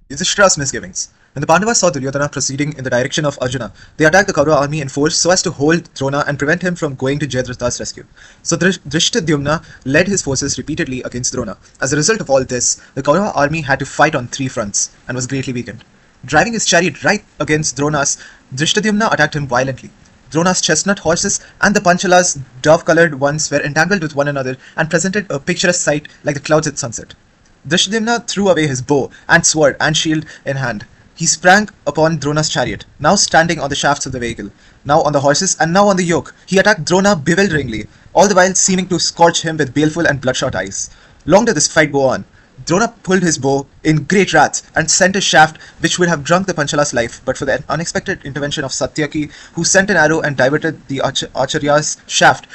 Yudhisthira's Misgivings. When the Pandavas saw Duryodhana proceeding in the direction of Arjuna, they attacked the Kaurava army in force so as to hold Drona and prevent him from going to Jayadratha's rescue. So Drishtadyumna led his forces repeatedly against Drona. As a result of all this, the Kaurava army had to fight on three fronts and was greatly weakened. Driving his chariot right against Drona's, Drishtadyumna attacked him violently. Drona's chestnut horses and the Panchala's dove-colored ones were entangled with one another and presented a picturesque sight like the clouds at sunset. Drishtadyumna threw away his bow and sword and shield in hand. He sprang upon Drona's chariot, now standing on the shafts of the vehicle, now on the horses, and now on the yoke. He attacked Drona bewilderingly, all the while seeming to scorch him with baleful and bloodshot eyes. Long did this fight go on. Drona pulled his bow in great wrath and sent a shaft which would have drunk the Panchala's life, but for the unexpected intervention of Satyaki, who sent an arrow and diverted the Acharya's shaft.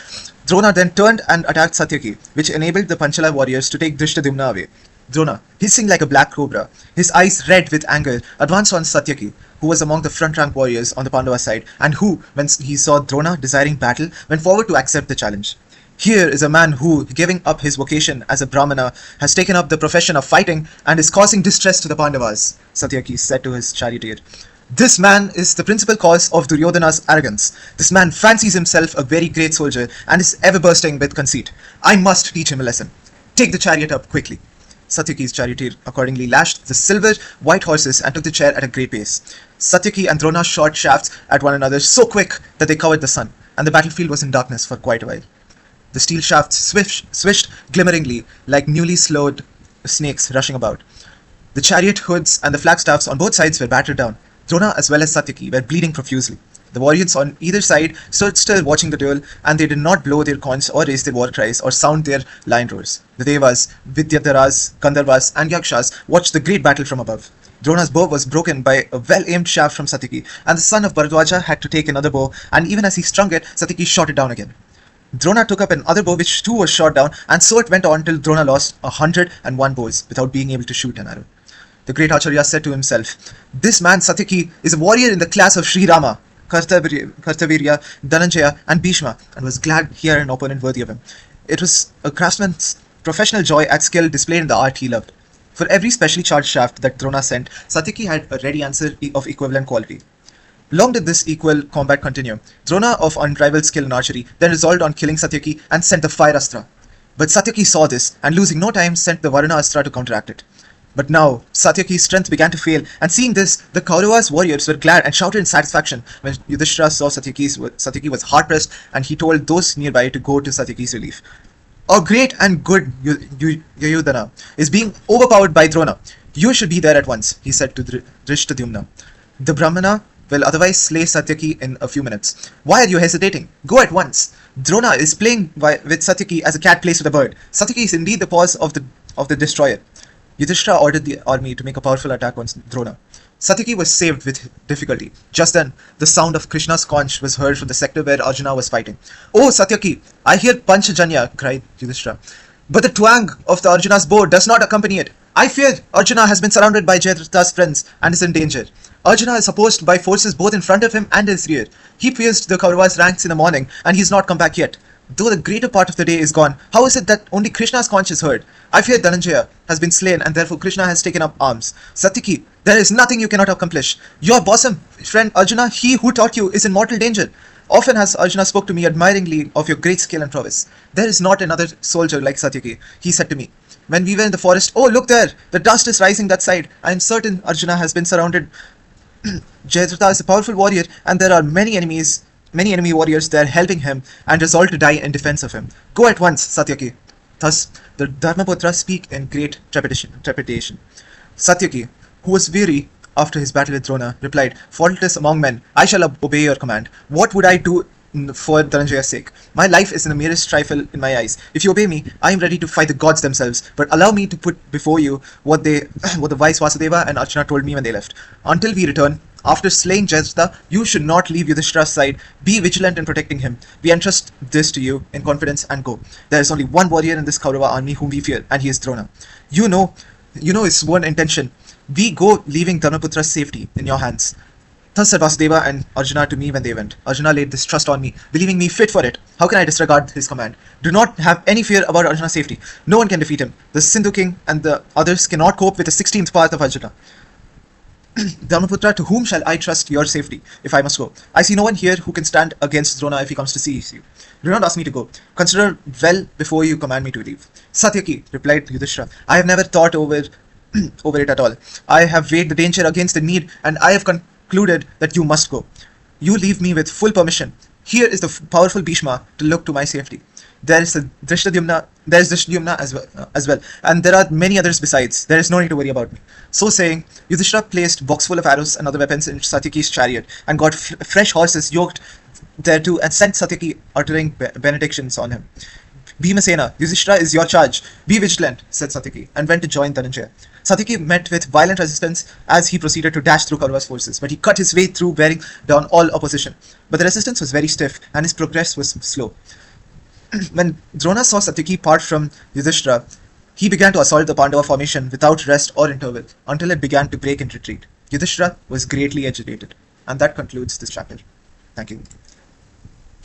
Drona then turned and attacked Satyaki, which enabled the Panchala warriors to take Drishtadyumna away. Drona, hissing like a black cobra, his eyes red with anger, advanced on Satyaki, who was among the front-rank warriors on the Pandava side, and who, when he saw Drona desiring battle, went forward to accept the challenge. Here is a man who, giving up his vocation as a Brahmana, has taken up the profession of fighting and is causing distress to the Pandavas, Satyaki said to his charioteer. This man is the principal cause of Duryodhana's arrogance. This man fancies himself a very great soldier and is ever bursting with conceit. I must teach him a lesson. Take the chariot up quickly. Satyaki's charioteer accordingly lashed the silver white horses and took the chair at a great pace. Satyaki and Drona shot shafts at one another so quick that they covered the sun, and the battlefield was in darkness for quite a while. The steel shafts swished glimmeringly like newly slowed snakes rushing about. The chariot hoods and the flagstaffs on both sides were battered down. Drona as well as Satyaki were bleeding profusely. The warriors on either side stood still watching the duel, and they did not blow their corns or raise their war cries or sound their lion roars. The Devas, Vidyadharas, Gandharvas, and Yakshas watched the great battle from above. Drona's bow was broken by a well-aimed shaft from Satyaki, and the son of Bharadwaja had to take another bow, and even as he strung it, Satyaki shot it down again. Drona took up another bow which too was shot down, and so it went on till Drona lost 101 bows without being able to shoot an arrow. The great Acharya said to himself, "This man Satyaki is a warrior in the class of Sri Rama, Kartavirya, Dhananjaya, and Bhishma, and was glad he had an opponent worthy of him. It was a craftsman's professional joy at skill displayed in the art he loved. For every specially charged shaft that Drona sent, Satyaki had a ready answer of equivalent quality. Long did this equal combat continue. Drona, of unrivaled skill in archery, then resolved on killing Satyaki and sent the fire astra. But Satyaki saw this, and losing no time, sent the Varuna astra to counteract it. But now, Satyaki's strength began to fail, and seeing this, the Kauravas' warriors were glad and shouted in satisfaction when Yudhisthira saw Satyaki was hard-pressed, and he told those nearby to go to Satyaki's relief. Our great and good Yudhana is being overpowered by Drona. You should be there at once, he said to Drishtadyumna. The Brahmana will otherwise slay Satyaki in a few minutes. Why are you hesitating? Go at once. Drona is playing with Satyaki as a cat plays with a bird. Satyaki is indeed the cause of the destroyer. Yudhishthira ordered the army to make a powerful attack on Drona. Satyaki was saved with difficulty. Just then, the sound of Krishna's conch was heard from the sector where Arjuna was fighting. Oh, Satyaki, I hear Panchajanya, cried Yudhishthira. But the twang of the Arjuna's bow does not accompany it. I fear Arjuna has been surrounded by Jayadratha's friends and is in danger. Arjuna is opposed by forces both in front of him and his rear. He pierced the Kauravas' ranks in the morning, and he has not come back yet. Though the greater part of the day is gone, how is it that only Krishna's conch is heard? I fear Dhananjaya has been slain, and therefore Krishna has taken up arms. Satyaki, there is nothing you cannot accomplish. Your bosom, friend Arjuna, he who taught you, is in mortal danger. Often has Arjuna spoke to me admiringly of your great skill and prowess. There is not another soldier like Satyaki, he said to me. When we were in the forest, oh look there, the dust is rising that side. I am certain Arjuna has been surrounded. Jayadratha is a powerful warrior, and there are many enemy warriors there helping him and resolved to die in defense of him. Go at once, Satyaki. Thus, the Dharmaputra speak in great trepidation. Satyaki, who was weary after his battle with Drona, replied, Faultless among men, I shall obey your command. What would I do for Dhananjaya's sake? My life is in the merest trifle in my eyes. If you obey me, I am ready to fight the gods themselves, but allow me to put before you what the wise Vasudeva and Archana told me when they left. Until we return, after slaying Jayadratha, you should not leave Yudhishthira's side. Be vigilant in protecting him. We entrust this to you in confidence and go. There is only one warrior in this Kaurava army whom we fear, and he is Drona. You know his sworn intention. We go leaving Dharmaputra's safety in your hands. Thus said Vasudeva and Arjuna to me when they went. Arjuna laid this trust on me, believing me fit for it. How can I disregard his command? Do not have any fear about Arjuna's safety. No one can defeat him. The Sindhu king and the others cannot cope with the 16th part of Arjuna. Dharmaputra, to whom shall I trust your safety if I must go? I see no one here who can stand against Drona if he comes to seize you. Do not ask me to go. Consider well before you command me to leave. Satyaki, replied Yudhishthira, I have never thought over over it at all. I have weighed the danger against the need, and I have concluded that you must go. You leave me with full permission. Here is the powerful Bhishma to look to my safety. There is Drishtadhyumna as well, and there are many others besides. There is no need to worry about me. So saying, Yudhishthira placed box full of arrows and other weapons in Satyaki's chariot, and got fresh horses yoked thereto, and sent Satyaki uttering benedictions on him. Bhimasena, Yudhishthira is your charge. Be vigilant, said Satyaki, and went to join Dhananjaya. Satyaki met with violent resistance as he proceeded to dash through Kaurava's forces, but he cut his way through, bearing down all opposition. But the resistance was very stiff, and his progress was slow. When Drona saw Satyaki part from Yudhishthira, he began to assault the Pandava formation without rest or interval until it began to break in retreat. Yudhishthira was greatly agitated. And that concludes this chapter. Thank you.